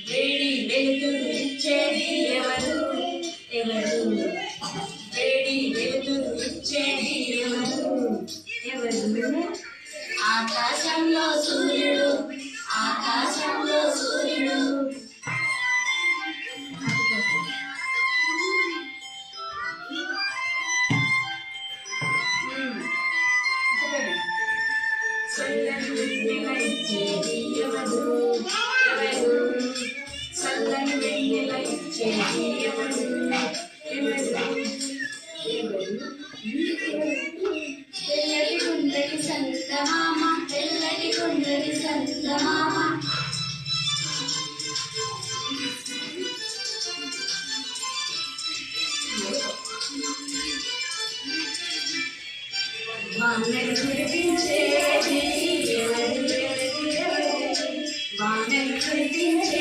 వేడి వెలుతురు ఇచ్చేది ఎవరు ఎవరు వేడి వెలుతురు ఇచ్చేది ఎవరు ఎవరు ఆకాశంలో సూర్యుడు ఆకాశంలో సూర్యుడు చల్లని వెన్నెల ఇచ్చేది ఎవరు ఎవరు చల్లని వెన్నెల ఇచ్చేది ఎవరు ఎవరు తెల్లటి గుండ్రటి సంతమామ తెల్లటి గుండ్రటి సంతమామ వానలు కురిపించేది ఎవరు వానలు కురిపించేది